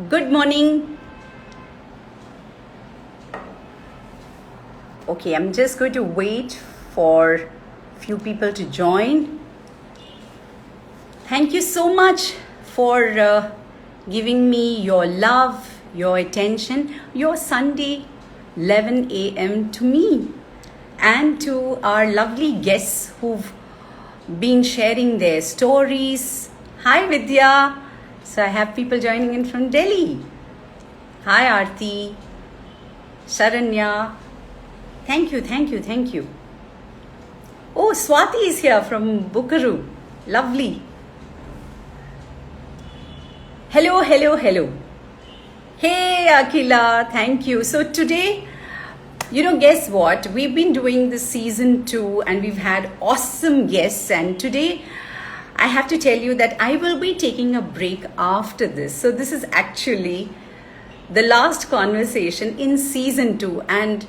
Good morning. Okay, I'm just going to wait for few people to join. Thank you so much for giving me your love, your attention, your Sunday 11 a.m. to me and to our lovely guests who've been sharing their stories. Hi Vidya. So I have people joining in from Delhi. Hi Aarti, Sharanya. Thank you, thank you, thank you. Oh, Swati is here from Bukaru. Lovely. Hello, hello, hello. Hey, Akhila, thank you. So today, guess what? We've been doing this season 2 and we've had awesome guests. And today, I have to tell you that I will be taking a break after this. So this is actually the last conversation in season 2. And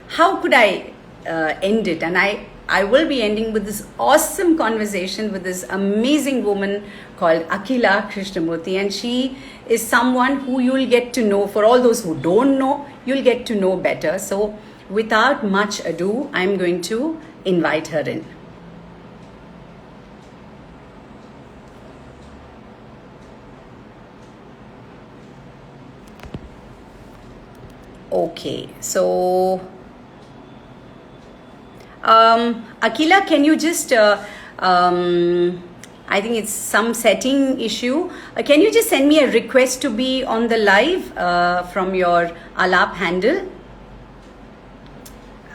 how could I end it? And I will be ending with this awesome conversation with this amazing woman called Akhila Krishnamurthy, and she is someone who you'll get to know. For all those who don't know, you'll get to know better. So without much ado, I'm going to invite her in. Okay, so Akhila, can you just, I think it's some setting issue. Can you just send me a request to be on the live from your Aalaap handle?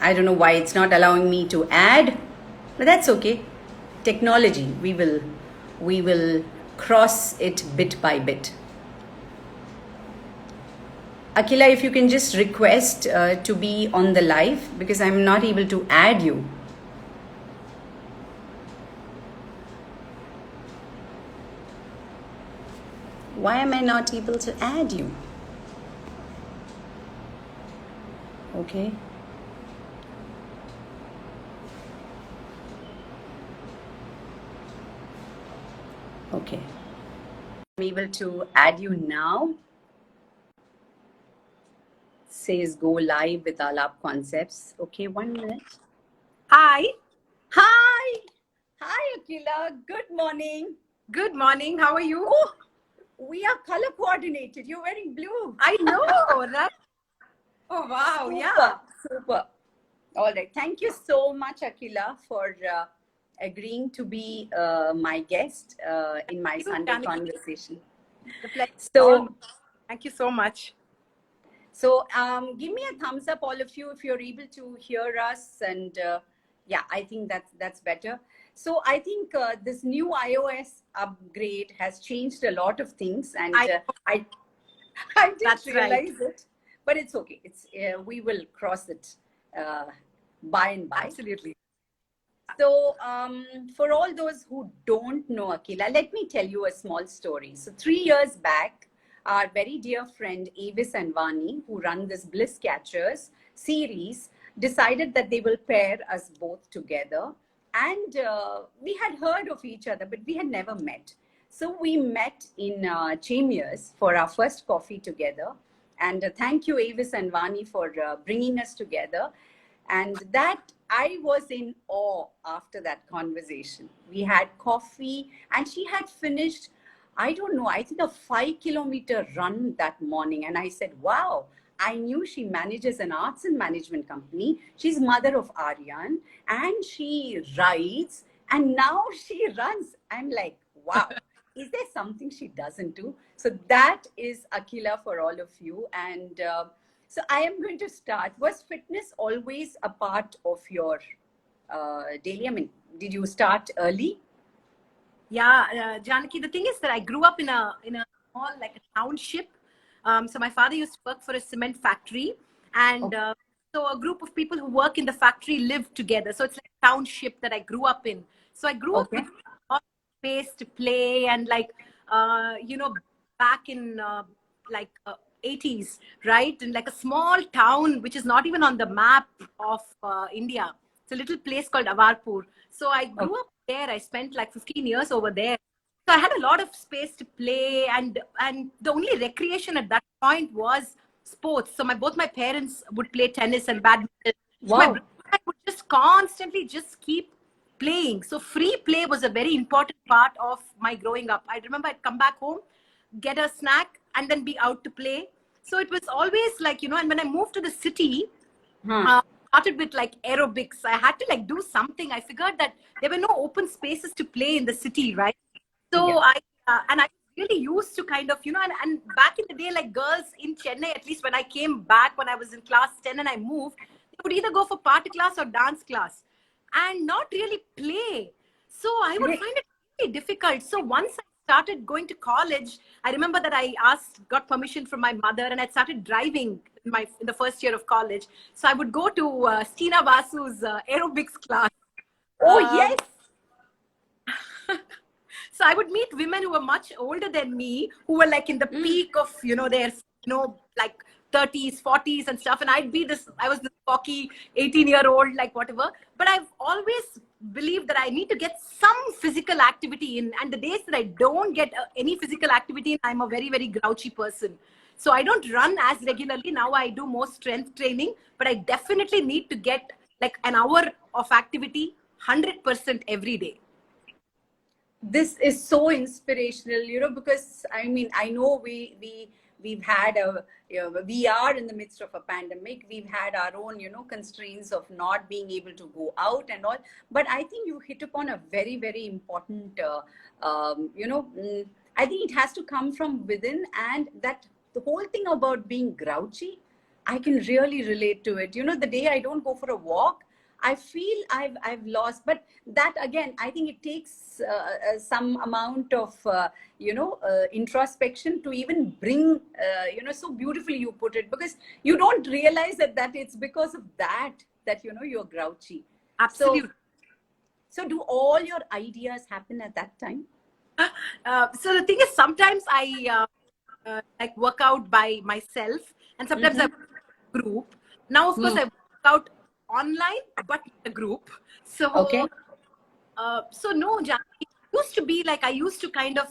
I don't know why it's not allowing me to add, but that's okay. Technology, we will cross it bit by bit. Akhila, if you can just request to be on the live because I'm not able to add you. Why am I not able to add you? Okay. Okay. I'm able to add you now. Says go live with Aalaap concepts. Okay, 1 minute. Hi. Hi. Hi, Akhila. Good morning. Good morning. How are you? Oh, we are color coordinated. You're wearing blue. I know, right? Oh, wow. Super, Yeah. super. All right. Thank you so much, Akhila, for agreeing to be my guest in my Sunday Janaki. conversation. The pleasure. So, thank you so much. So give me a thumbs up, all of you, if you're able to hear us. And yeah, I think that's better. So I think this new iOS upgrade has changed a lot of things, and I didn't realize it, but it's okay. It's we will cross it by and by. Absolutely. So for all those who don't know Akhila, let me tell you a small story. So 3 years back, our very dear friend Avis and Vani, who run this Bliss Catchers series, decided that they will pair us both together. And we had heard of each other, but we had never met. So we met in Chambers for our first coffee together. And thank you, Avis and Vani, for bringing us together. And that I was in awe after that conversation. We had coffee and she had finished, I don't know, I think a 5-kilometer run that morning. And I said, wow, I knew she manages an arts and management company. She's mother of Aryan and she rides and now she runs. I'm like, wow, is there something she doesn't do? So that is Akhila for all of you. And so I am going to start. Was fitness always a part of your daily? I mean, did you start early? Yeah, Janaki, the thing is that I grew up in a small, like a township. So my father used to work for a cement factory, and so a group of people who work in the factory live together. So it's like a township that I grew up in. So I grew up with a lot of space to play and back in 80s, right? In like a small town, which is not even on the map of India. It's a little place called Avarpur. So I grew up there. I spent like 15 years over there. So I had a lot of space to play, and the only recreation at that point was sports. So both my parents would play tennis and badminton. So my Wow. brother and I would just constantly just keep playing. So free play was a very important part of my growing up. I remember I'd come back home, get a snack, and then be out to play. So it was always like, and when I moved to the city, Huh. started with like aerobics. I had to like do something. I figured that there were no open spaces to play in the city, right? Yeah. So I really used to kind of, and back in the day, like girls in Chennai, at least when I came back when I was in class 10 and I moved, they would either go for party class or dance class and not really play. So I would Correct. find it really difficult. So once I started going to college, I remember that I got permission from my mother, and I started driving in the first year of college. So I would go to Stina Vasu's aerobics class. Oh, Um, yes. so I would meet women who were much older than me, who were like in the peak of, their, like 30s, 40s and stuff. And I was this cocky 18-year-old, like whatever. But I've always believed that I need to get some physical activity in. And the days that I don't get any physical activity in, I'm a very, very grouchy person. So I don't run as regularly. Now I do more strength training, but I definitely need to get like an hour of activity 100% every day. This is so inspirational, because I know we've had we are in the midst of a pandemic. We've had our own, constraints of not being able to go out and all. But I think you hit upon a very, very important, I think it has to come from within, and that the whole thing about being grouchy, I can really relate to it. The day I don't go for a walk, I feel I've lost. But that again, I think it takes some amount of introspection to even bring so beautifully you put it, because you don't realize that it's because of that you're grouchy. Absolutely. So do all your ideas happen at that time? So the thing is, sometimes I like work out by myself, and sometimes I work in a group. Now, of course, I work out online, but in a group. Okay. So no, Janaki, it used to be like I used to kind of.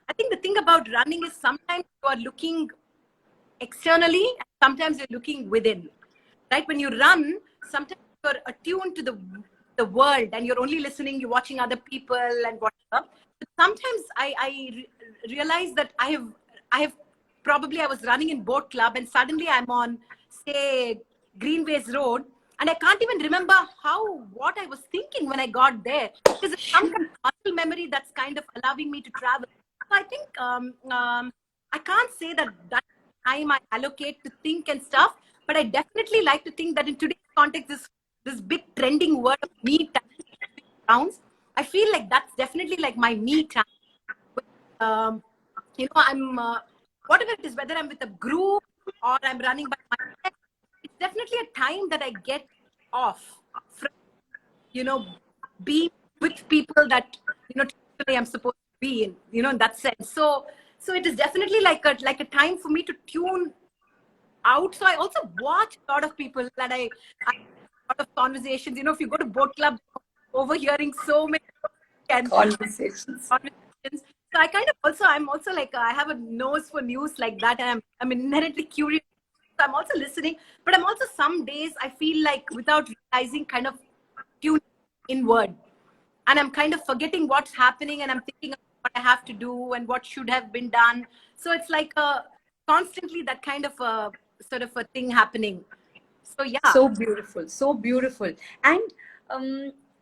I think the thing about running is sometimes you are looking externally, and sometimes you're looking within. Right? When you run, sometimes you're attuned to the world, and you're only listening. You're watching other people and whatever. But sometimes I realize that I have probably I was running in boat club, and suddenly I'm on, say, Greenways Road, and I can't even remember what I was thinking when I got there. There's some kind of muscle memory that's kind of allowing me to travel. So I think I can't say that time I allocate to think and stuff, but I definitely like to think that in today's context, this big trending word of me time, I feel like that's definitely like my me time. I'm whatever it is, whether I'm with a group or I'm running by myself, it's definitely a time that I get off from, being with people that, typically I'm supposed to be in, in that sense. So it is definitely like a time for me to tune out. So I also watch a lot of people that I a lot of conversations. If you go to boat club, overhearing so many Conversations. So I'm also like I have a nose for news like that, and I'm inherently curious. So I'm also listening, but I'm also some days I feel like without realizing kind of tuning inward, and I'm kind of forgetting what's happening, and I'm thinking of what I have to do and what should have been done. So it's like constantly that kind of a sort of a thing happening. So yeah. So beautiful, so beautiful. And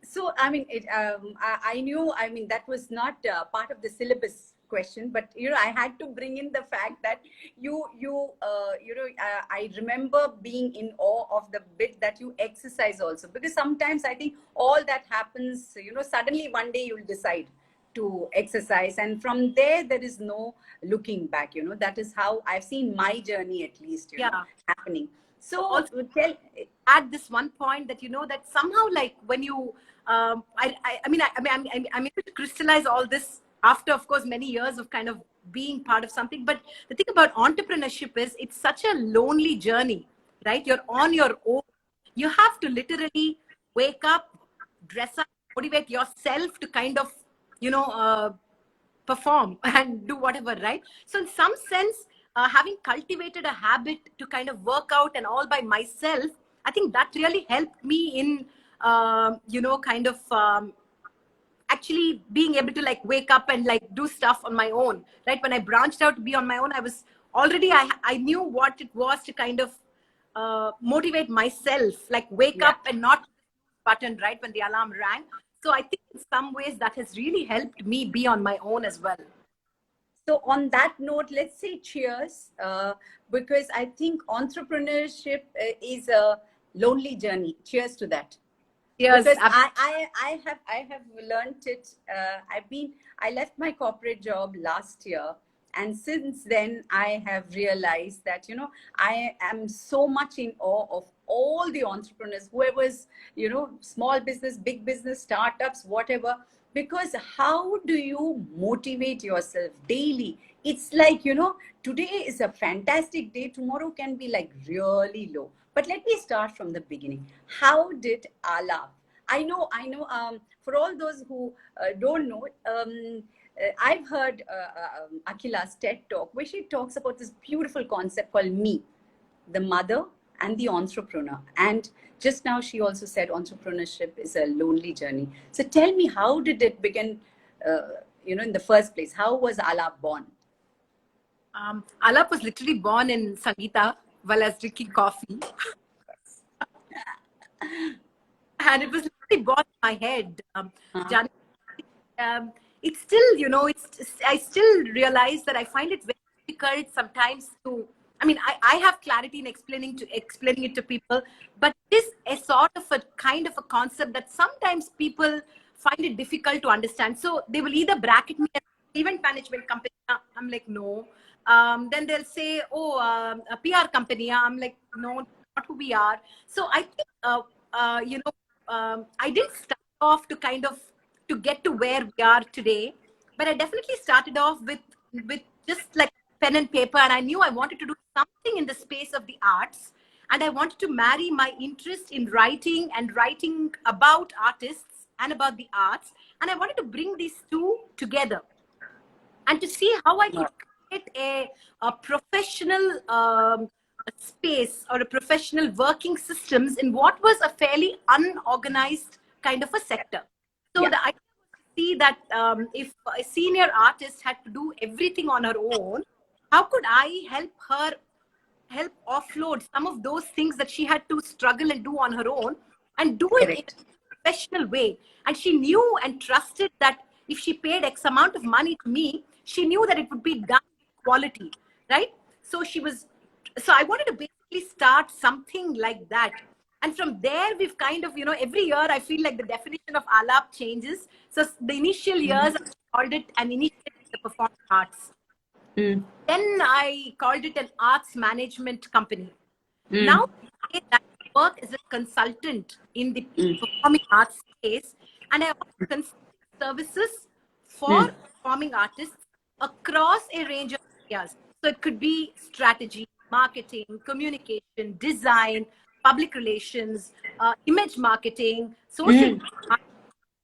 so I knew, that was not part of the syllabus question, but I had to bring in the fact that I remember being in awe of the bit that you exercise also, because sometimes I think all that happens, suddenly one day you'll decide to exercise, and from there is no looking back. That is how I've seen my journey, at least, happening. So Also, tell. add this one point that that somehow, like when you I'm able to crystallize all this after, of course, many years of kind of being part of something. But the thing about entrepreneurship is it's such a lonely journey, right? You're on your own. You have to literally wake up, dress up, motivate yourself to kind of perform and do whatever, right? So in some sense, having cultivated a habit to kind of work out and all by myself, I think that really helped me in, kind of actually being able to like wake up and like do stuff on my own, right? When I branched out to be on my own, I was already, I knew what it was to kind of motivate myself, like wake up and not button right when the alarm rang. So I think in some ways that has really helped me be on my own as well. So on that note, let's say cheers, because I think entrepreneurship is a lonely journey. Cheers to that. Yes, because I have learned it. I left my corporate job last year, and since then I have realized that I am so much in awe of all the entrepreneurs, whoever's small business, big business, startups, whatever. Because how do you motivate yourself daily? It's like today is a fantastic day, tomorrow can be like really low. But let me start from the beginning. How did Aalaap? I know. For all those who don't know, I've heard Akhila's TED talk where she talks about this beautiful concept called me, the mother and the entrepreneur. And just now she also said entrepreneurship is a lonely journey. So tell me, how did it begin, in the first place? How was Aalaap born? Aalaap was literally born in Sangeeta while I was drinking coffee. And it was literally born in my head. It's still, I still realize that I find it very difficult sometimes to, I have clarity in explaining it to people, but this is sort of a kind of a concept that sometimes people find it difficult to understand. So they will either bracket me as an event management company. I'm like, no. Then they'll say, oh, a PR company. I'm like, no, not who we are. So I think, I didn't start off to get to where we are today, but I definitely started off with just like pen and paper, and I knew I wanted to do something in the space of the arts, and I wanted to marry my interest in writing and writing about artists and about the arts, and I wanted to bring these two together and to see how I could create a professional space or a professional working systems in what was a fairly unorganized kind of a sector. So the idea was to see that if a senior artist had to do everything on her own, how could I help offload some of those things that she had to struggle and do on her own and do it in a professional way. And she knew and trusted that if she paid X amount of money to me, she knew that it would be done with quality, right? So I wanted to basically start something like that. And from there, we've kind of, every year I feel like the definition of Aalaap changes. So the initial years, I called it an initiative in the performing arts. Then I called it an arts management company. Now I work as a consultant in the performing arts space, and I offer consulting services for performing artists across a range of areas. So it could be strategy, marketing, communication, design, public relations, image marketing, social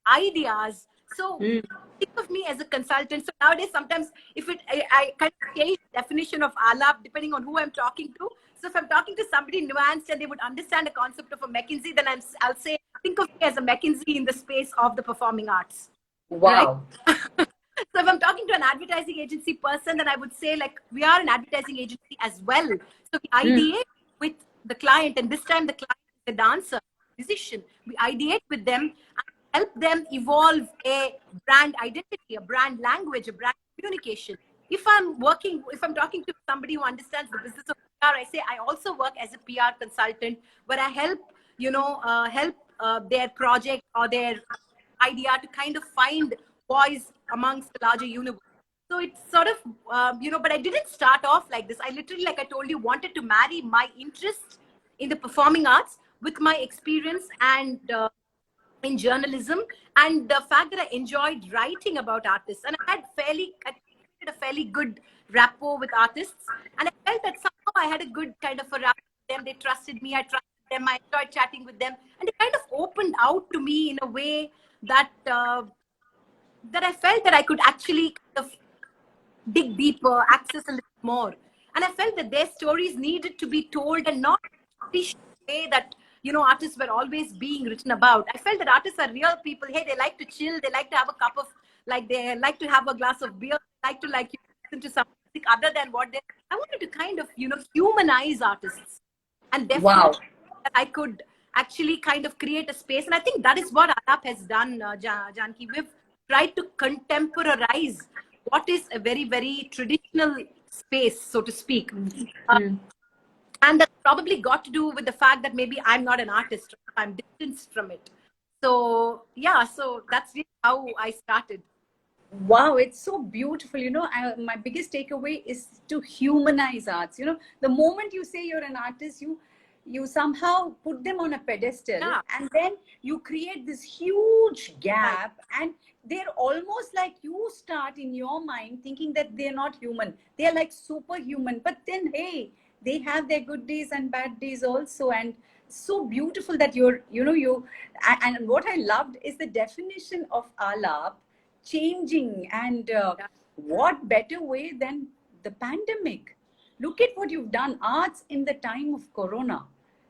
ideas. So think of me as a consultant. So nowadays, sometimes I kind of change the definition of Aalaap depending on who I'm talking to. So if I'm talking to somebody nuanced and they would understand the concept of a McKinsey, then I'll say, think of me as a McKinsey in the space of the performing arts. Wow. Right? So if I'm talking to an advertising agency person, then I would say, like, we are an advertising agency as well. So we ideate with the client, and this time the client is a dancer, musician. We ideate with them and help them evolve a brand identity, a brand language, a brand communication. If I'm talking to somebody who understands the business of PR, I say I also work as a PR consultant where I help, their project or their idea to kind of find voice amongst the larger universe. So it's sort of, but I didn't start off like this. I literally, like I told you, wanted to marry my interest in the performing arts with my experience and in journalism and the fact that I enjoyed writing about artists. And I created a fairly good rapport with artists. And I felt that somehow I had a good kind of a rapport with them. They trusted me. I trusted them. I enjoyed chatting with them. And it kind of opened out to me in a way that that I felt that I could actually kind of dig deeper, access a little more. And I felt that their stories needed to be told, and not the way that, you know, artists were always being written about. I felt that artists are real people. Hey, they like to chill, they like to have a cup of, like, they like to have a glass of beer, they like to, like, you listen to some music other than what they. I wanted to kind of, you know, humanize artists, and Wow. definitely that I could actually kind of create a space. And I think that is what Aalaap has done, Janaki. We've tried to contemporize what is a very, very traditional space, so to speak. Mm. And that probably got to do with the fact that maybe I'm not an artist, I'm distanced from it. So yeah, so that's really how I started. Wow, it's so beautiful. You know, my biggest takeaway is to humanize arts. You know, the moment you say you're an artist, you somehow put them on a pedestal, Yeah, and then you create this huge right. gap, and they're almost like you start in your mind thinking that they're not human. They're like superhuman. But then, hey, they have their good days and bad days also. And so beautiful that and what I loved is the definition of Aalaap changing. And Yeah, what better way than the pandemic? Look at what you've done, arts in the time of corona.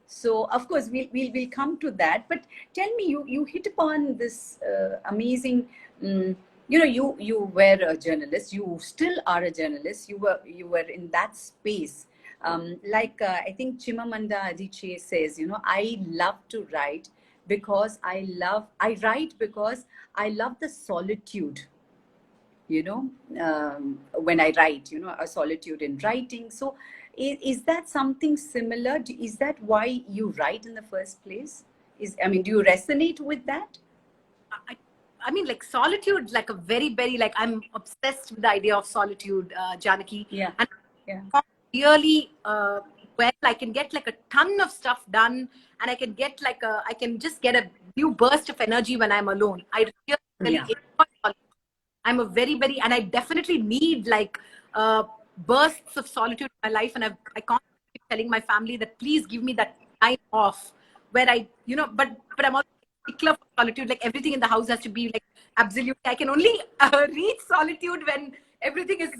So of course we'll come to that, but tell me, you hit upon this amazing, you know, you were a journalist, you still are a journalist, you were in that space. I think Chimamanda Adichie says, you know, I love to write because I write because I love the solitude, you know, when I write, you know, a solitude in writing. So is that something similar? Is that why you write in the first place? I mean, do you resonate with that? I, I mean, like, solitude, like a very, very, like, I'm obsessed with the idea of solitude, Janaki. Yeah. And Yeah. really, well, I can get like a ton of stuff done, and I can just get a new burst of energy when I'm alone. I really Yeah. enjoy solitude. I'm a very, very, and I definitely need like bursts of solitude in my life. And I constantly keep telling my family that please give me that time off where I, you know, but I'm also a stickler for solitude. Like, everything in the house has to be like absolute. I can only reach solitude when everything is,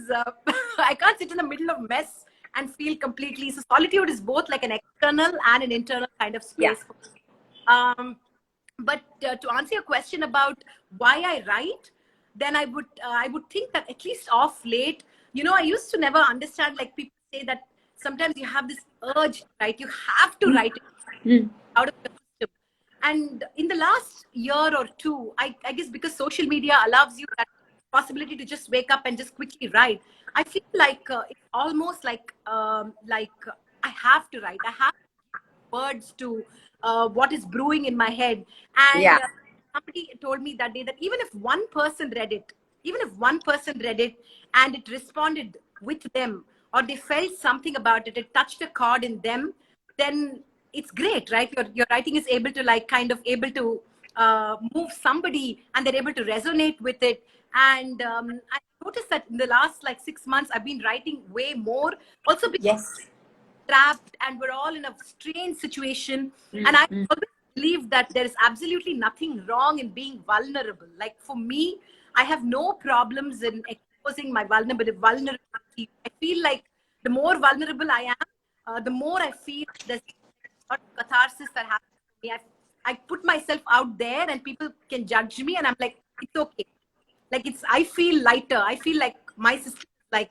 I can't sit in the middle of mess and feel completely. So solitude is both like an external and an internal kind of Yeah. space for me. But to answer your question about why I write, then I would think that at least off late, you know, I used to never understand, like, people say that sometimes you have this urge to write, you have to Mm. write it Mm. out of your system. And in the last year or two, I guess because social media allows you that possibility to just wake up and just quickly write, I feel like it's almost like I have to write. I have words to what is brewing in my head. Yeah. And somebody told me that day that even if one person read it, even if one person read it and it responded with them, or they felt something about it, it touched a chord in them, then it's great, right? Your writing is able to, like, kind of able to move somebody, and they're able to resonate with it. And I noticed that in the last like 6 months, I've been writing way more, also Yes. trapped and we're all in a strange situation. And Mm. I Mm. always believe that there is absolutely nothing wrong in being vulnerable. Like, for me, I have no problems in exposing my vulnerability. I feel like the more vulnerable I am, the more I feel there's a lot of catharsis that happens to me. I put myself out there and people can judge me, and I'm like, it's okay. Like, I feel lighter. I feel like my system is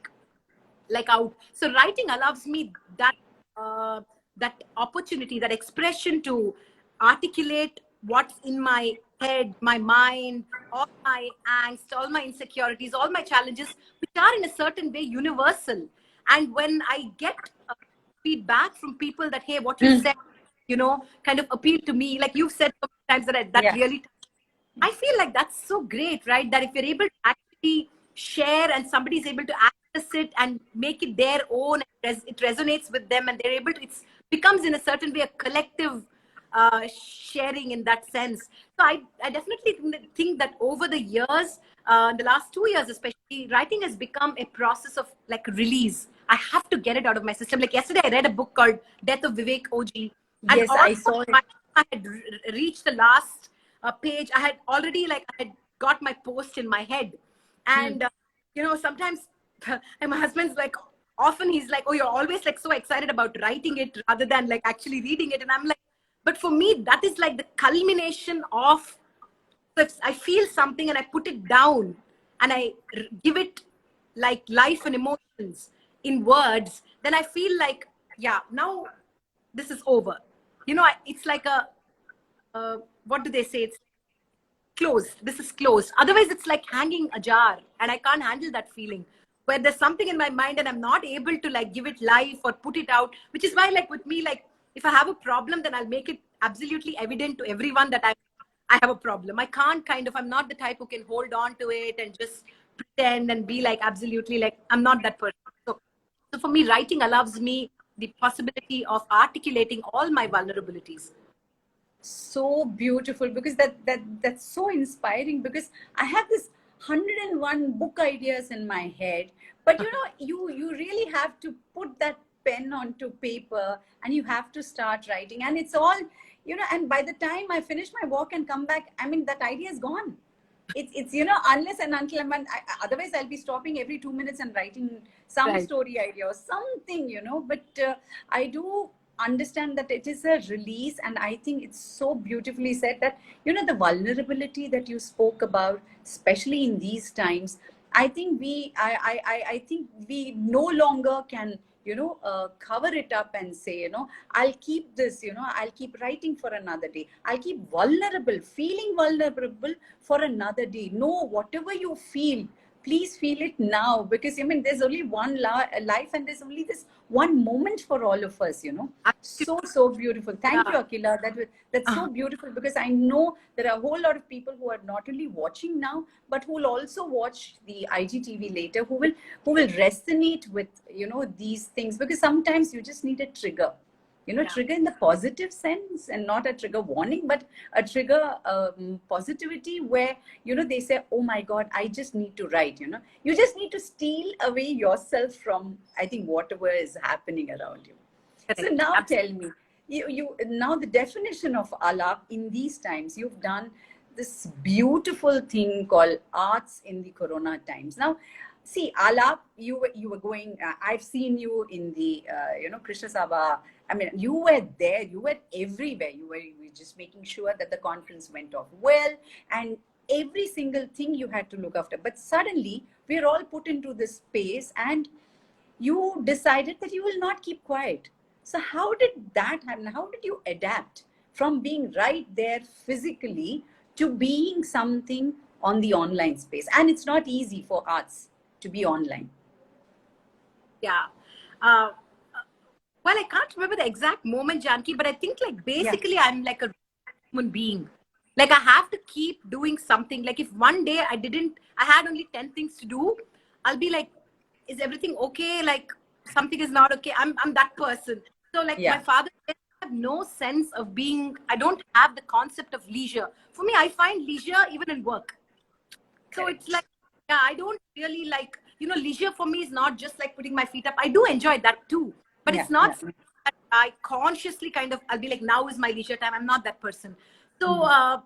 like out. So writing allows me that uh, that opportunity, that expression to articulate what's in my head, my mind, all my angst, all my insecurities, all my challenges, which are in a certain way universal. And when I get feedback from people that, hey, what you Mm. said, you know, kind of appealed to me, like you've said so many times, that Yeah. really, I feel like that's so great, right? That if you're able to actually share and somebody's able to access it and make it their own, it resonates with them, and they're able to, it becomes in a certain way a collective sharing in that sense. So I definitely think that over the years, the last 2 years especially, writing has become a process of like release. I have to get it out of my system. Like yesterday, I read a book called Death of Vivek OG, and Yes, I almost saw it. I had reached the last page. I had already, like, I had got my post in my head. And, sometimes and my husband's like, often he's like, oh, you're always like so excited about writing it rather than like actually reading it. And I'm like, but for me, that is like the culmination of, if I feel something and I put it down and I give it like life and emotions in words, then I feel like, yeah, now this is over. It's like what do they say? It's closed. This is closed. Otherwise, it's like hanging a jar, and I can't handle that feeling where there's something in my mind and I'm not able to like give it life or put it out. Which is why, like with me, like if I have a problem, then I'll make it absolutely evident to everyone that I have a problem. I can't I'm not the type who can hold on to it and just pretend and be like absolutely like I'm not that person. So for me, writing allows me the possibility of articulating all my vulnerabilities. So beautiful, because that's so inspiring, because I have this 101 book ideas in my head, but you really have to put that pen onto paper and you have to start writing, and it's all and by the time I finish my walk and come back, I mean, that idea is gone. It's unless and until otherwise I'll be stopping every 2 minutes and writing some Right. story idea or something, but I do understand that it is a release, and I think it's so beautifully said that the vulnerability that you spoke about, especially in these times, I think I think we no longer can cover it up and say, I'll keep this, I'll keep writing for another day. I'll keep feeling vulnerable for another day. No, whatever you feel, please feel it now, because I mean, there's only one life, and there's only this one moment for all of us. So beautiful. Thank you, Akhila. That's so beautiful, because I know there are a whole lot of people who are not only watching now, but who will also watch the IGTV later, who will resonate with these things, because sometimes you just need a trigger. Trigger in the positive sense, and not a trigger warning, but a trigger positivity, where they say, oh my God, I just need to write. You just need to steal away yourself from, I think, whatever is happening around you. Correct. So now Absolutely. tell me, you now the definition of Aalaap in these times. You've done this beautiful thing called arts in the Corona times. Now, see, Aalaap, you were going. I've seen you in the Krishna Sabha. I mean, you were there. You were everywhere. You were just making sure that the conference went off well, and every single thing you had to look after. But suddenly, we're all put into this space, and you decided that you will not keep quiet. So how did that happen? How did you adapt from being right there physically to being something on the online space? And it's not easy for arts to be online. Yeah. Well, I can't remember the exact moment, Janaki, but I think like basically I'm like a human being. Like I have to keep doing something. Like if one day I had only 10 things to do, I'll be like, is everything okay? Like something is not okay. I'm that person. So like my father, I have no sense of I don't have the concept of leisure. For me, I find leisure even in work. So it's like, yeah, I don't really like, leisure for me is not just like putting my feet up. I do enjoy that too. But it's not that I consciously I'll be like, now is my leisure time. I'm not that person. So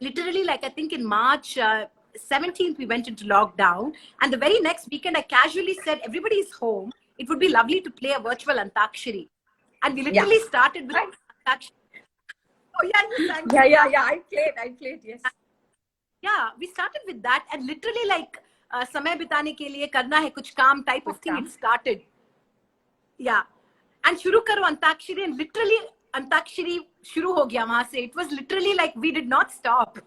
literally, like I think in March 17th, we went into lockdown. And the very next weekend, I casually said, everybody is home. It would be lovely to play a virtual Antakshari. And we literally started with Antakshari. Oh, yeah. I played, yes. Yeah, we started with that, and literally like समय बिताने के लिए करना है कुछ काम type of thing. It started. Yeah, and शुरू करो अंताक्षरी, and literally अंताक्षरी शुरू हो गया वहां से. It was literally like we did not stop.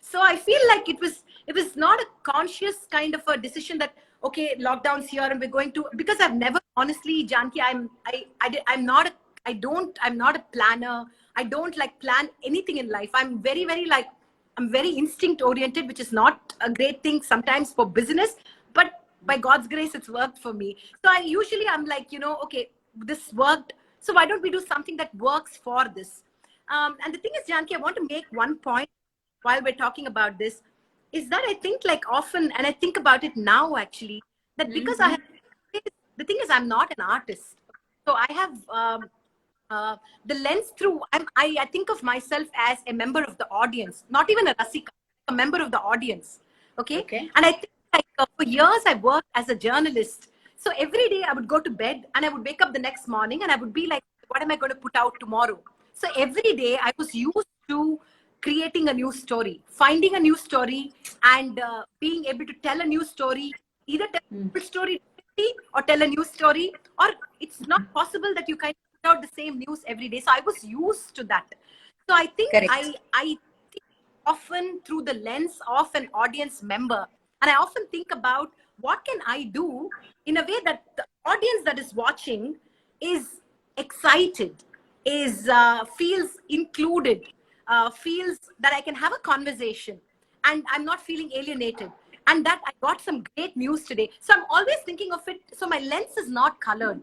So I feel like it was not a conscious kind of a decision that okay, lockdown's here and we're going to, because I've never honestly, Janaki, I'm not a planner. I don't like plan anything in life. I'm very instinct oriented, which is not a great thing sometimes for business, but by God's grace, it's worked for me. So I'm like, okay, this worked. So why don't we do something that works for this? And the thing is, Janaki, I want to make one point while we're talking about this, is that I think like often, and I think about it now actually, that because the thing is, I'm not an artist. So I have the lens through, I think of myself as a member of the audience, not even a Rasika. a member of the audience. Okay. Okay. And I think like for years I worked as a journalist. So every day I would go to bed and I would wake up the next morning and I would be like, what am I going to put out tomorrow? So every day I was used to creating a new story, finding a new story, and being able to tell a new story, either tell a full story or tell a new story, or it's not possible that you kind of put out the same news every day. So I was used to that. So I think Correct. I think often through the lens of an audience member, and I often think about what can I do in a way that the audience that is watching is excited, is feels included, feels that I can have a conversation and I'm not feeling alienated. And that I got some great news today. So I'm always thinking of it. So my lens is not colored.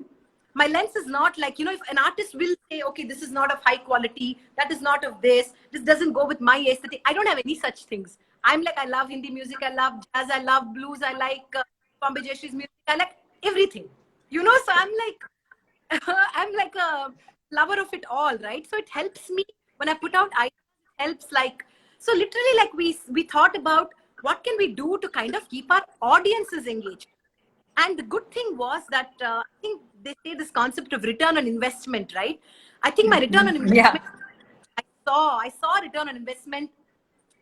My lens is not like, you know, if an artist will say, okay, this is not of high quality, that is not of this doesn't go with my aesthetic. I don't have any such things. I'm like, I love Hindi music, I love jazz, I love blues, I like Bombay Jayashrie's music, I like everything. You know, so I'm like, I'm like a lover of it all, right? So it helps me when I put out ideas, it helps like, so literally like we thought about what can we do to kind of keep our audiences engaged. And the good thing was that I think they say this concept of return on investment, right? I think my return on investment, I saw return on investment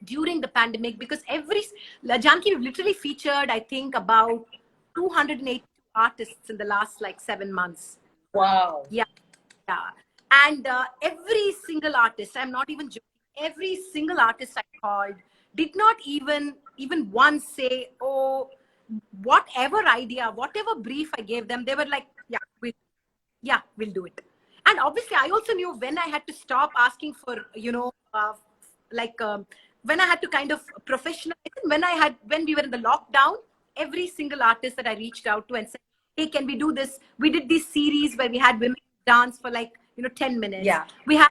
during the pandemic because Janaki, we've literally featured, I think, about 280 artists in the last like 7 months. Wow. Yeah. Yeah. And every single artist, I'm not even joking, every single artist I called did not even once say, oh, whatever idea, whatever brief I gave them, they were like, we'll do it. And obviously, I also knew when I had to stop asking for, you know, when I had to kind of professionalize, when we were in the lockdown, every single artist that I reached out to and said, hey, can we do this? We did this series where we had women dance for like, you know, 10 minutes. Yeah. We had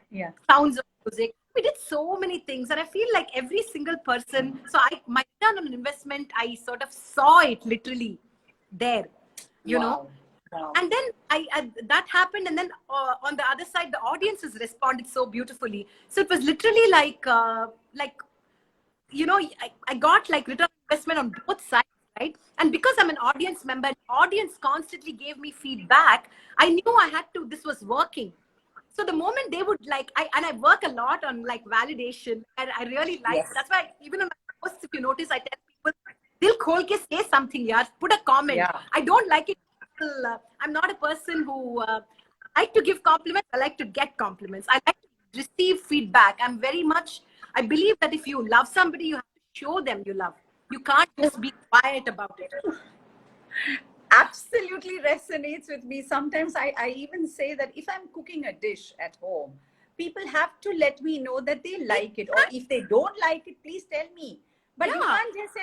sounds of music. We did so many things. And I feel like every single person, so my return on investment, I sort of saw it literally there, you know. Wow. And then I that happened. And then on the other side, the audiences responded so beautifully. So it was literally like, you know, I got like return on investment on both sides, right? And because I'm an audience member, the audience constantly gave me feedback. I knew this was working. So the moment they would like, I work a lot on like validation, and I really like, that's why even on my posts, if you notice, I tell people, Dil khol ke say something, yaar, put a comment. I don't like it. I'm not a person who like to give compliments. I like to get compliments. I like to receive feedback. I believe that if you love somebody, you have to show them you love. You can't just be quiet about it. Absolutely resonates with me. Sometimes I even say that if I'm cooking a dish at home, people have to let me know that they like it. Or if they don't like it, please tell me. But you can't just say,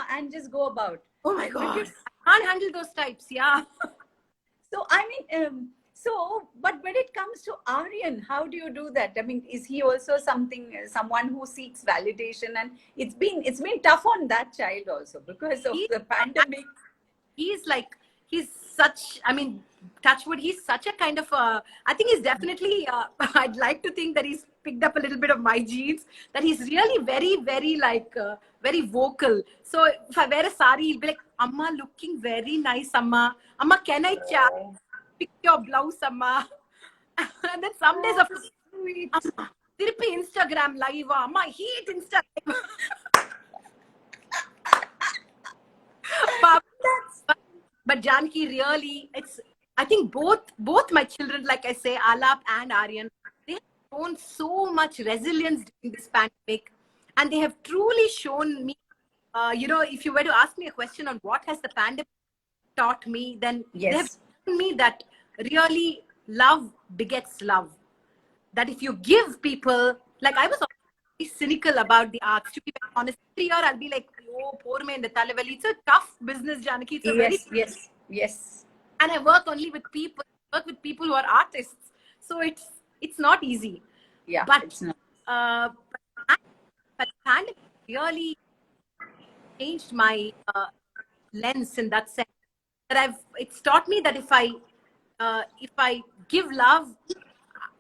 and just go about. Oh my God. I can't handle those types. Yeah. So, I mean, but when it comes to Aryan, how do you do that? I mean, is he also someone who seeks validation? And it's been tough on that child also because of the pandemic. He's such, I mean, touchwood, he's such a kind of I think he's definitely, I'd like to think that he's picked up a little bit of my genes, that he's really very, very very vocal. So if I wear a sari, he'll be like, Amma, looking very nice, Amma. Amma, can I pick your blouse, Amma? And then some days after, Amma, Tirpi Instagram live, Amma, hate Instagram. But Janaki, really, I think both my children, like I say, Aalaap and Aryan, they have shown so much resilience during this pandemic. And they have truly shown me, you know, if you were to ask me a question on what has the pandemic taught me, then they have shown me that really love begets love. That if you give people, like I was always cynical about the arts. To be honest, every year I'll be like, oh, poor me in the Talevali. It's a tough business, Janaki. It's yes. And I work only with people. Who are artists. So it's not easy. Yeah, but it's not. But pandemic really changed my lens in that sense. That it's taught me that if I give love,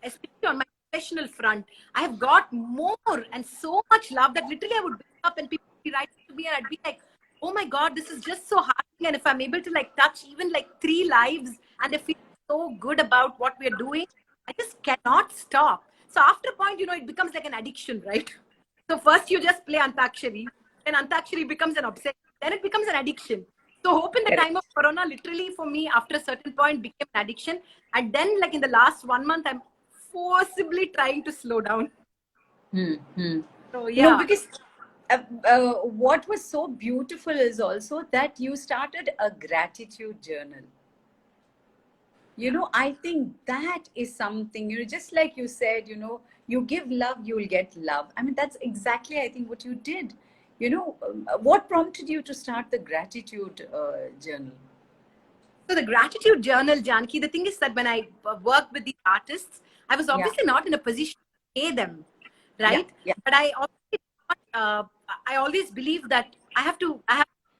especially on my professional front, I have got more and so much love that literally I would up and people would be writing to me, and I'd be like, oh my God, this is just so heartening. And if I'm able to like touch even like 3 lives and they feel so good about what we're doing, I just cannot stop. So after a point, it becomes like an addiction, right? So first you just play Antakshari, then Antakshari becomes an obsession, then it becomes an addiction. So Hope in the Correct. time of Corona, literally for me, after a certain point, became an addiction. And then like in the last 1 month, I'm forcibly trying to slow down. So yeah. Because what was so beautiful is also that you started a gratitude journal. I think that is something, just like you said, you give love, you will get love. I mean, that's exactly, I think, what you did. What prompted you to start the gratitude journal? So the gratitude journal, Janaki, the thing is that when I worked with the artists, I was obviously not in a position to pay them, right? Yeah. But I always believe that I have to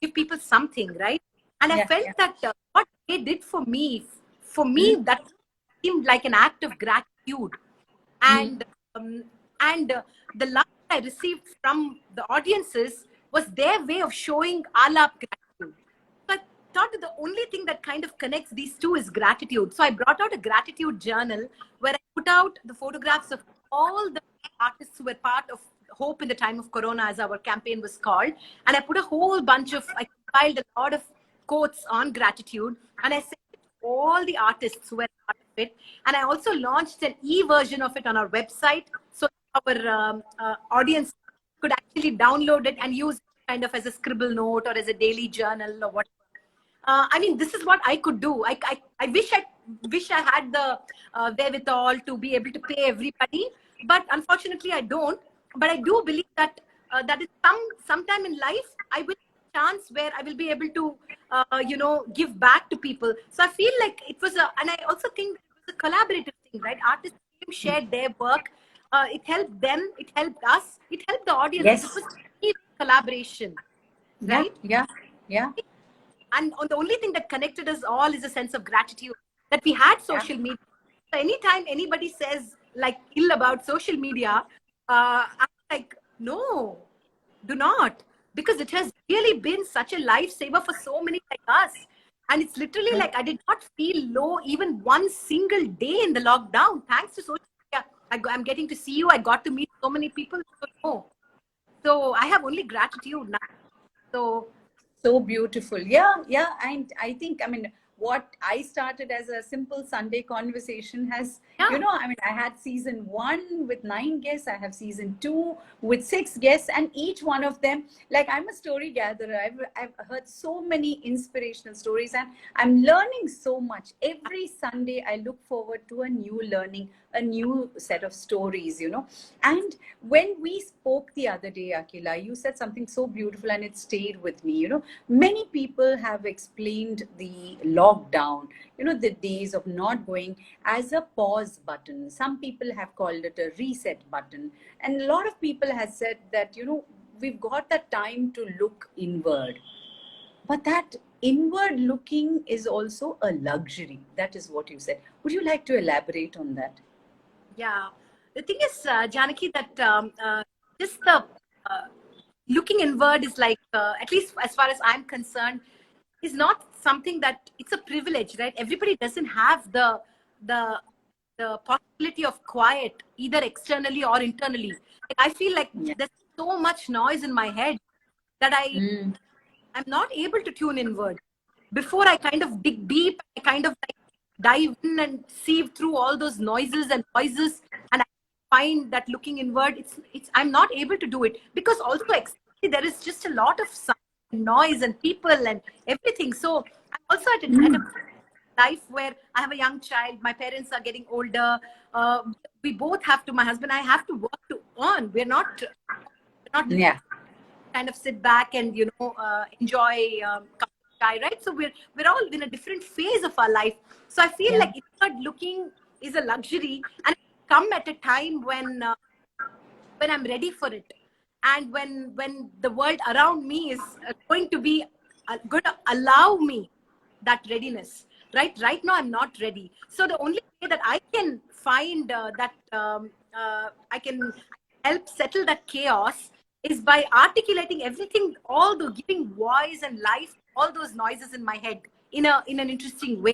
give people something, right? And I felt that what they did for me, that seemed like an act of gratitude. And the love I received from the audiences was their way of showing Aalaap gratitude. So I thought that the only thing that kind of connects these two is gratitude. So I brought out a gratitude journal where I put out the photographs of all the artists who were part of Hope in the time of Corona, as our campaign was called. And I put a whole bunch of, I compiled a lot of quotes on gratitude, and I sent it to all the artists who were part of it. And I also launched an e-version of it on our website, so our audience could actually download it and use it kind of as a scribble note or as a daily journal or whatever. I mean, this is what I could do. I wish I had the wherewithal to be able to pay everybody, but unfortunately I don't. But I do believe that that is sometime in life I will have a chance where I will be able to give back to people. So I feel like it was and I also think it was a collaborative thing, right? Artists shared their work. It helped them. It helped us. It helped the audience. Yes. It was a collaboration, right? Yeah. And the only thing that connected us all is a sense of gratitude that we had social media. So anytime anybody says like ill about social media, I'm like, no, do not, because it has really been such a lifesaver for so many like us. And it's literally like I did not feel low even one single day in the lockdown. Thanks to social media, I'm getting to see you. I got to meet so many people. So I have only gratitude now. So beautiful. Yeah. And I think, what I started as a simple Sunday conversation has, I had season 1 with 9 guests. I have season 2 with 6 guests, and each one of them, like, I'm a story gatherer. I've heard so many inspirational stories, and I'm learning so much. Every Sunday, I look forward to a new learning, a new set of stories, And when we spoke the other day, Akhila, you said something so beautiful and it stayed with me. Many people have explained the lockdown, the days of not going, as a pause button. Some people have called it a reset button. And a lot of people have said that, we've got that time to look inward. But that inward looking is also a luxury. That is what you said. Would you like to elaborate on that? Yeah, the thing is, Janaki, that just the looking inward is like, at least as far as I'm concerned, is not something that it's a privilege, right? Everybody doesn't have the possibility of quiet, either externally or internally. Like, I feel like there's so much noise in my head that I'm not able to tune inward. Before I kind of dig deep, I kind of like dive in and sieve through all those noises and voices, and I find that looking inward, it's I'm not able to do it, because also there is just a lot of sound and noise and people and everything. So I'm also at a life where I have a young child, my parents are getting older, we both have to, my husband and I have to work to earn. We're not kind of sit back and enjoy right? So we're all in a different phase of our life. So I feel like inward looking is a luxury, and come at a time when I'm ready for it, and when the world around me is going to be going to allow me that readiness. Right now I'm not ready. So the only way that I can find that I can help settle that chaos is by articulating everything, all the giving voice and life, all those noises in my head in an interesting way.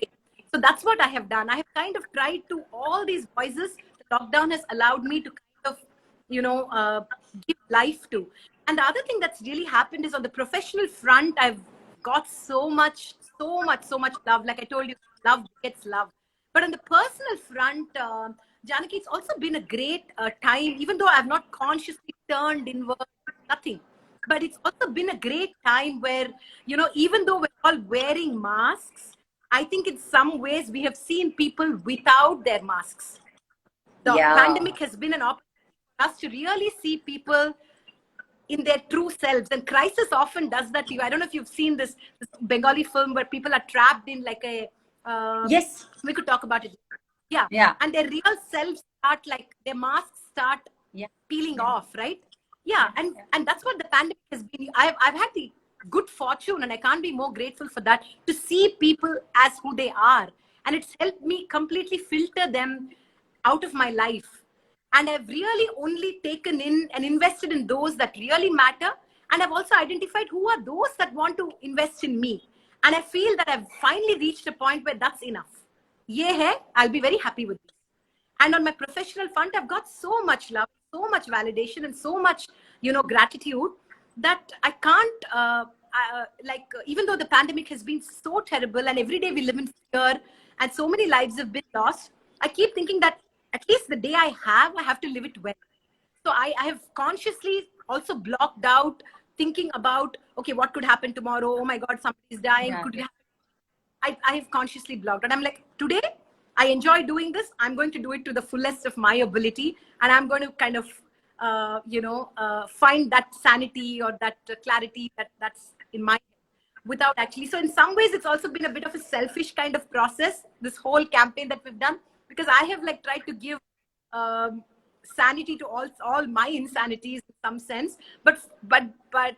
So that's what I have done. I have kind of tried to all these voices. The lockdown has allowed me to kind of, give life to. And the other thing that's really happened is on the professional front, I've got so much love. Like I told you, love gets love. But on the personal front, Janaki, it's also been a great time, even though I've not consciously turned inward, nothing. But it's also been a great time where, even though we're all wearing masks, I think in some ways we have seen people without their masks. The pandemic has been an opportunity for us to really see people in their true selves. And crisis often does that to you. I don't know if you've seen this Bengali film where people are trapped in like a... yes. We could talk about it. Yeah. And their real selves start, like their masks start peeling off, right? And that's what the pandemic has been. I've had the good fortune, and I can't be more grateful for that, to see people as who they are. And it's helped me completely filter them out of my life. And I've really only taken in and invested in those that really matter. And I've also identified who are those that want to invest in me. And I feel that I've finally reached a point where that's enough. Ye hai, I'll be very happy with this. And on my professional front, I've got so much love, so much validation, and so much, gratitude that I can't, even though the pandemic has been so terrible and every day we live in fear and so many lives have been lost, I keep thinking that at least the day I have to live it well. So I have consciously also blocked out thinking about, okay, what could happen tomorrow? Oh my God, somebody's dying. Could it happen? I have consciously blocked. And I'm like, today, I enjoy doing this. I'm going to do it to the fullest of my ability. And I'm going to kind of, find that sanity or that clarity that's in my head without actually. So in some ways, it's also been a bit of a selfish kind of process, this whole campaign that we've done, because I have like tried to give sanity to all my insanities in some sense. But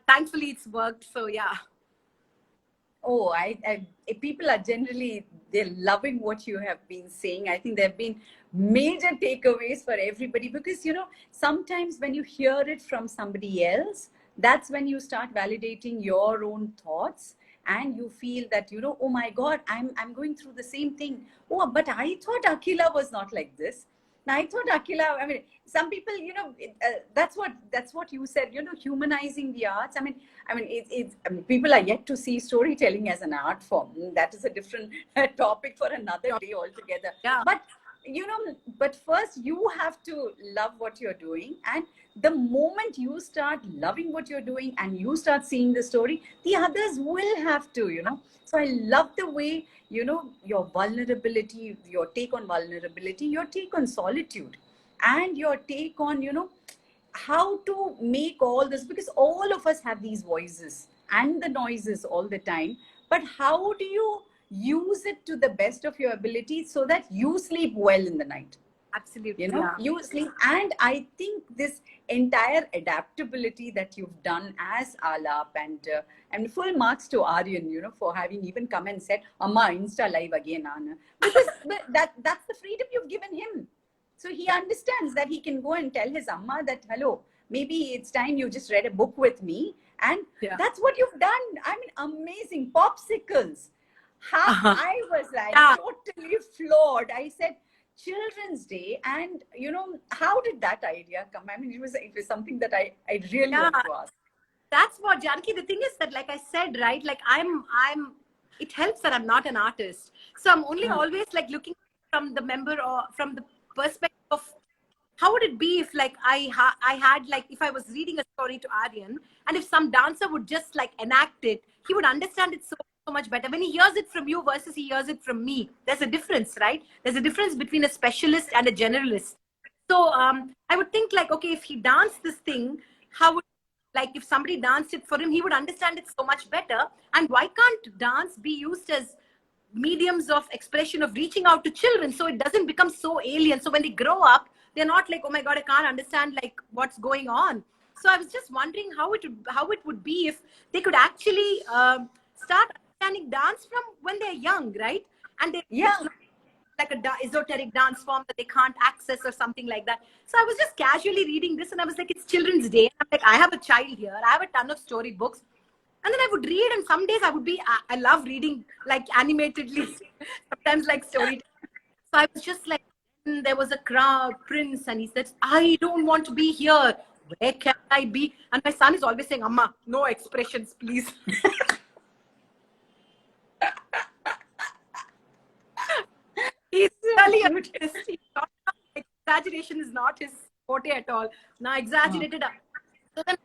thankfully it's worked. So yeah. Oh, people are generally, they're loving what you have been saying. I think there have been major takeaways for everybody, because, sometimes when you hear it from somebody else, that's when you start validating your own thoughts, and you feel that, oh my God, I'm going through the same thing. Oh, but I thought Akhila was not like this. Now, I thought Akhila, I mean, some people, that's what you said, humanizing the arts. I mean, people are yet to see storytelling as an art form. That is a different topic for another day altogether. Yeah. But first you have to love what you're doing. And the moment you start loving what you're doing and you start seeing the story, the others will have to, So I love the way, your vulnerability, your take on vulnerability, your take on solitude, and your take on, how to make all this, because all of us have these voices and the noises all the time. But how do you use it to the best of your ability so that you sleep well in the night? Absolutely. You sleep. And I think this entire adaptability that you've done as Aalaap, and full marks to Aryan, for having even come and said, Amma, Insta live again, Anna. Because that's the freedom you've given him. So he understands that he can go and tell his Amma that, hello, maybe it's time you just read a book with me. And that's what you've done. I mean, amazing. Popsicles. I was like totally floored. I said, Children's Day, and how did that idea come? I mean, it was something that I really want to ask. That's what, Janaki, the thing is that, like I said, right, like it helps that I'm not an artist, so I'm only always like looking from the member or from the perspective of how would it be if like I had like, if I was reading a story to Aryan, and if some dancer would just like enact it, he would understand it so much better when he hears it from you versus he hears it from me. There's a difference, right? There's a difference between a specialist and a generalist. So I would think like, okay, if he danced this thing, how would, like if somebody danced it for him, he would understand it so much better. And why can't dance be used as mediums of expression of reaching out to children, so it doesn't become so alien? So when they grow up, they're not like, oh my God, I can't understand like what's going on. So I was just wondering how it would be if they could actually start understanding dance from when they're young, right? And they like a esoteric dance form that they can't access or something like that. So I was just casually reading this and I was like, it's Children's Day. I'm like, I have a child here. I have a ton of storybooks. And then I would read, and some days I would be, I love reading like animatedly, sometimes like story. So I was just like, there was a crowd, prince, and he said, I don't want to be here. Where can I be? And my son is always saying, Amma, no expressions, please. He's really a exaggeration is not his forte at all. Now exaggerated. So then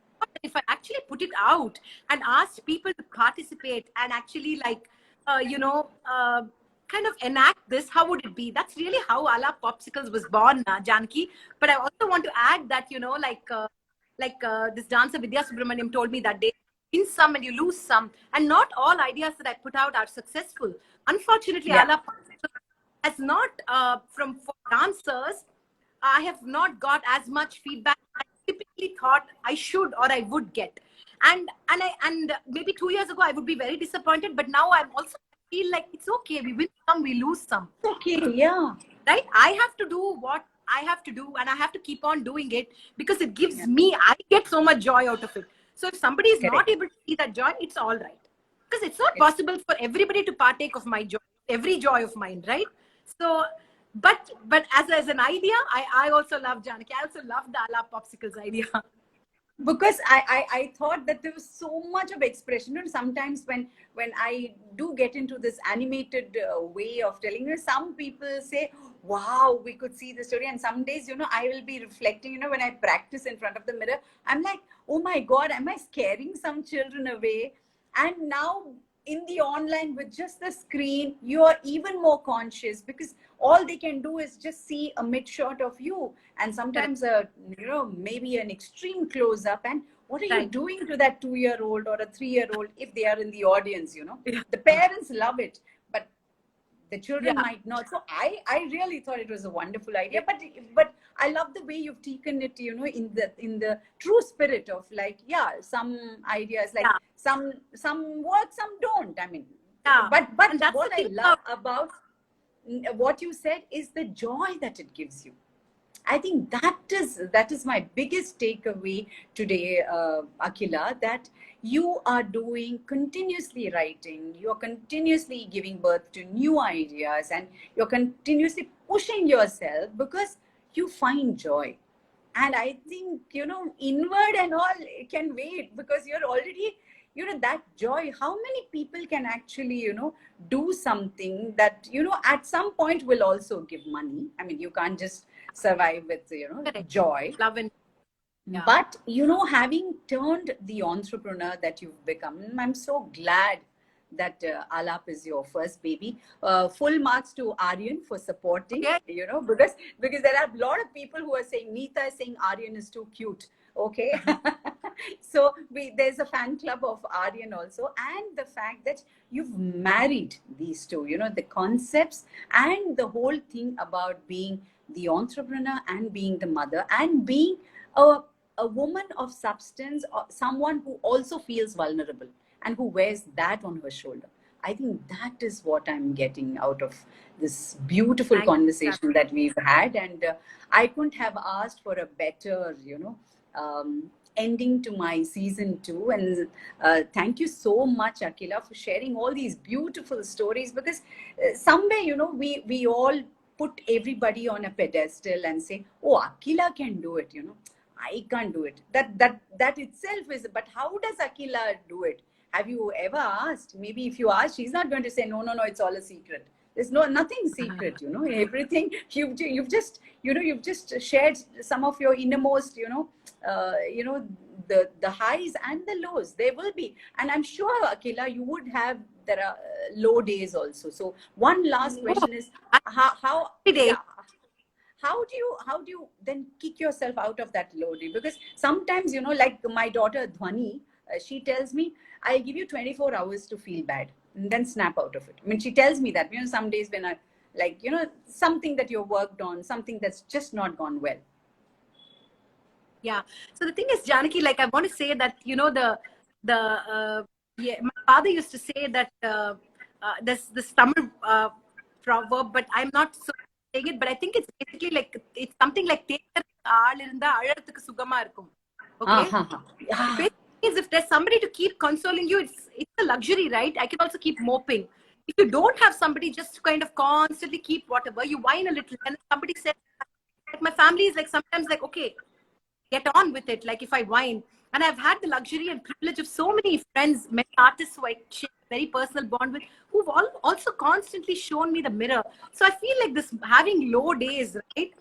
if I actually put it out and asked people to participate and actually like, kind of enact this, how would it be? That's really how Aalaap Popsicles was born, Janaki. But I also want to add that, this dancer Vidya Subramaniam told me that day, win some and you lose some. And not all ideas that I put out are successful. Unfortunately, Aalaap Popsicles has not, for dancers, I have not got as much feedback I typically thought I should or I would get. And maybe 2 years ago, I would be very disappointed. But now I'm also feel like it's okay. We win some, we lose some. Okay, yeah. Right? I have to do what I have to do and I have to keep on doing it because it gives me, I get so much joy out of it. So if somebody is not able to see that joy, it's all right. Because it's not possible for everybody to partake of my joy, every joy of mine, right? So, but as an idea, I also love Janaki. I also love the Aalaap Popsicles idea. Because I thought that there was so much of expression. And sometimes when I do get into this animated way of telling, some people say, wow, we could see the story. And some days, I will be reflecting, when I practice in front of the mirror, I'm like, oh my God, am I scaring some children away? And now in the online with just the screen, you are even more conscious because all they can do is just see a mid shot of you and sometimes maybe an extreme close up. And what are you doing to that 2-year-old or a 3-year-old if they are in the audience? The parents love it, but the children might not. So I really thought it was a wonderful idea. But I love the way you've taken it, in the true spirit of like, some ideas like some work, some don't. I mean, but that's what I love about what you said is the joy that it gives you. I think that is my biggest takeaway today, Akhila, that you are doing continuously writing, you're continuously giving birth to new ideas, and you're continuously pushing yourself because you find joy. And I think, inward and all can wait because you're already, that joy. How many people can actually, do something that, at some point will also give money? I mean, you can't just survive with, joy. Love and But, having turned the entrepreneur that you've become, I'm so glad that Aalaap is your first baby. Full marks to Aryan for supporting, because there are a lot of people who are saying, Neeta is saying Aryan is too cute. Okay. So there's a fan club of Aryan also. And the fact that you've married these two, the concepts and the whole thing about being the entrepreneur and being the mother and being a woman of substance, or someone who also feels vulnerable and who wears that on her shoulder. I think that is what I'm getting out of this beautiful conversation that we've had. And I couldn't have asked for a better, ending to my season 2. And thank you so much, Akhila, for sharing all these beautiful stories, because somewhere, we all put everybody on a pedestal and say, oh, Akhila can do it, I can't do it. That itself is, but how does Akhila do it? Have you ever asked? Maybe if you ask, she's not going to say, no, it's all a secret. There's nothing secret, everything. You've just shared some of your innermost, the highs and the lows. There will be, and I'm sure, Akhila, you would have, there are low days also. So one last question is, how do you then kick yourself out of that low day? Because sometimes, like my daughter Dhwani, she tells me, I'll give you 24 hours to feel bad and then snap out of it. I mean, she tells me that, some days when I, like, something that you worked on, something that's just not gone well. Yeah. So the thing is, Janaki, like, I want to say that, my father used to say that this Tamil proverb, but I'm not so saying it. But I think it's basically like, it's something like okay. Yeah. Basically, if there's somebody to keep consoling you, it's a luxury, right? I can also keep moping. If you don't have somebody just to kind of constantly keep whatever, you whine a little, and somebody says, like, my family is like sometimes like, okay, get on with it. Like if I whine, and I've had the luxury and privilege of so many friends, many artists who I share a very personal bond with, who've also constantly shown me the mirror. So I feel like this having low days, right?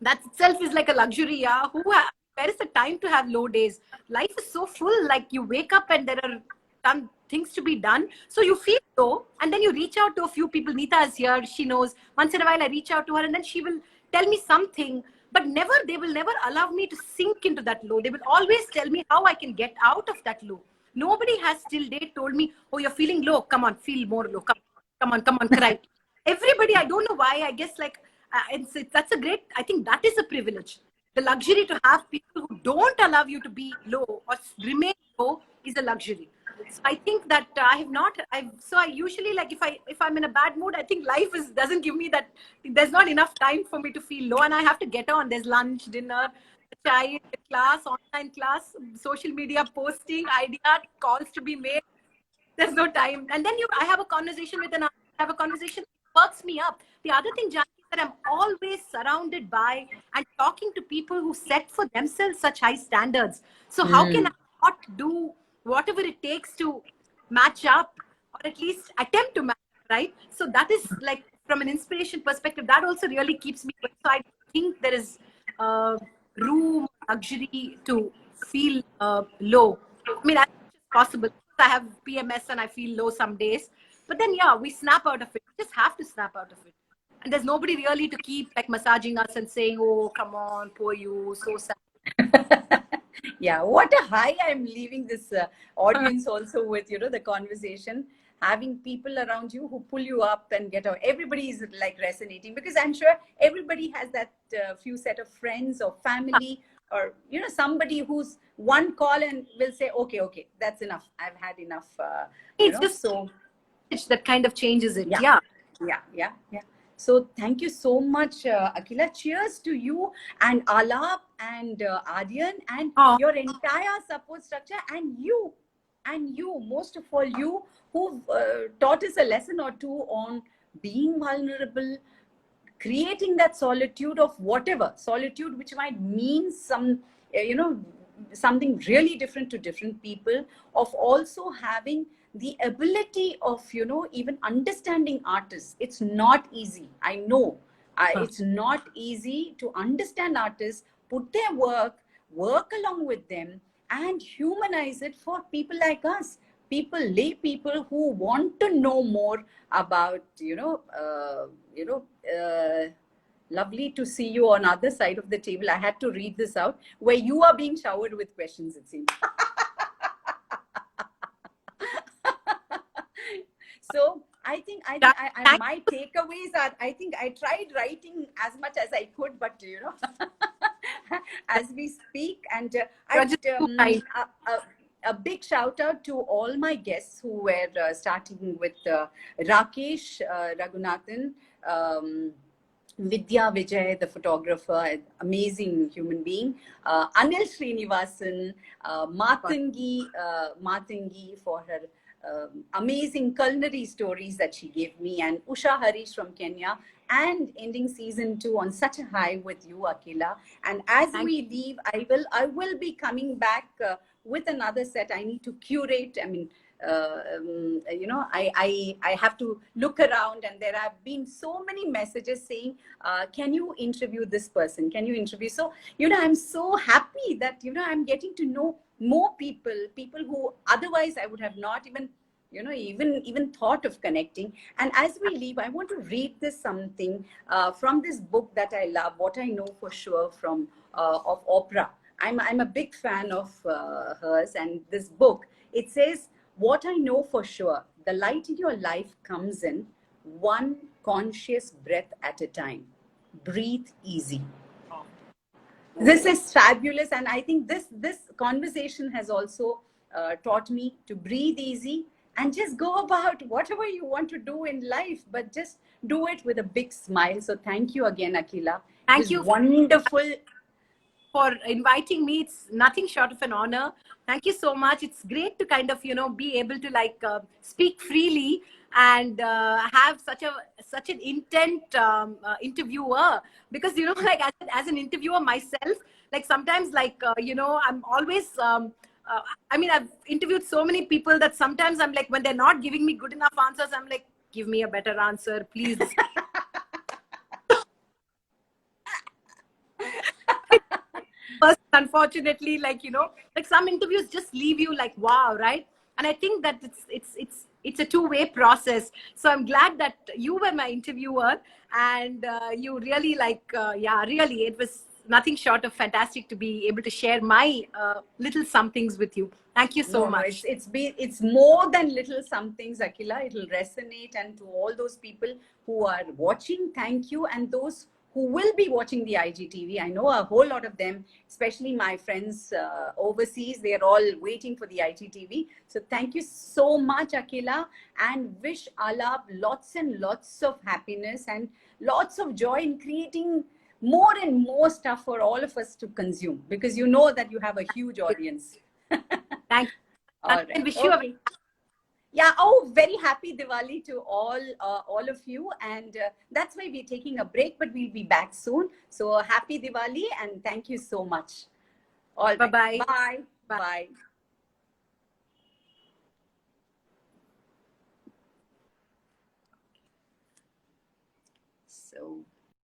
That itself is like a luxury. Yeah, where is the time to have low days? Life is so full. Like you wake up and there are things to be done, so you feel low, and then you reach out to a few people. Nita is here, she knows. Once in a while I reach out to her, and then she will tell me something, but they will never allow me to sink into that low. They will always tell me how I can get out of that low. Nobody has till date told me, oh, you're feeling low, come on, feel more low, come on, cry. Everybody, I don't know why, I guess like, that's a great, I think that is a privilege. The luxury to have people who don't allow you to be low or remain low is a luxury. So I think that so I usually, like, if I'm in a bad mood, I think life doesn't give me that. There's not enough time for me to feel low, and I have to get on. There's lunch, dinner, chai, class, online class, social media posting, idea, calls to be made. There's no time. And then I have a conversation with I have a conversation, perks me up. The other thing, Janaki, is that I'm always surrounded by and talking to people who set for themselves such high standards. So how can I not do whatever it takes to match up, or at least attempt to match up, right? So that is like, from an inspiration perspective, that also really keeps me going. So I think there is room, luxury to feel low. I mean, as much as possible. I have PMS and I feel low some days, but then yeah, we snap out of it. We just have to snap out of it, and there's nobody really to keep like massaging us and saying, "Oh, come on, poor you, so sad." Yeah, what a high I'm leaving this audience also with, the conversation. Having people around you who pull you up and get out. Everybody is like resonating, because I'm sure everybody has that few set of friends or family, or somebody who's one call and will say, okay, that's enough, I've had enough. It's just so that kind of changes it. Yeah. So thank you so much, Akhila. Cheers to you and Aalaap and Aryan and your entire support structure, and you, most of all, you who've taught us a lesson or two on being vulnerable, creating that solitude of whatever solitude, which might mean something really different to different people, of also having the ability of even understanding artists. It's not easy, I know. It's not easy to understand artists, put their work along with them, and humanize it for people like us, lay people who want to know more about lovely to see you on other side of the table. I had to read this out, where you are being showered with questions, it seems. So I think my takeaways are, I think I tried writing as much as I could, but as we speak, and a big shout out to all my guests who were starting with Rakesh Raghunathan, Vidya Vijay, the photographer, amazing human being, Anil Srinivasan, Matangi for her amazing culinary stories that she gave me, and Usha Harish from Kenya, and ending season 2 on such a high with you, Akhila. And as we leave, I will be coming back with another set. I need to curate. I mean, I have to look around, and there have been so many messages saying, can you interview this person? Can you interview? So, I'm so happy that, I'm getting to know more people who otherwise I would have not even, even thought of connecting. And as we leave, I want to read this something from this book that I love, What I Know for Sure, from of Oprah. I'm a big fan of hers, and this book, it says, what I know for sure, the light in your life comes in one conscious breath at a time. Breathe easy. This is fabulous, and I think this conversation has also taught me to breathe easy, and just go about whatever you want to do in life, but just do it with a big smile. So thank you again, Akhila. It Thank was you wonderful. for inviting me. It's nothing short of an honor. Thank you so much. It's great to kind of, be able to like speak freely and have such an intent interviewer, because like as an interviewer myself, like sometimes like I'm always I mean, I've interviewed so many people that sometimes I'm like, when they're not giving me good enough answers, I'm like, give me a better answer, please. But unfortunately, like like some interviews just leave you like, wow, right? And I think that it's a two-way process. So I'm glad that you were my interviewer, and you really like yeah, really, it was nothing short of fantastic to be able to share my little somethings with you. Thank you so No, no, much. it's more than little somethings, Akhila. It'll resonate, and to all those people who are watching, thank you, and those who will be watching the IGTV. I know a whole lot of them, especially my friends overseas. They are all waiting for the IGTV. So thank you so much, Akhila, and wish Aalaap lots and lots of happiness and lots of joy in creating more and more stuff for all of us to consume, because you know that you have a huge audience. Thank you. All And right. wish you a Okay. Yeah. Oh, very happy Diwali to all of you. And that's why we're taking a break, but we'll be back soon. So happy Diwali and thank you so much. All right. bye-bye. Bye. Bye. Bye. So.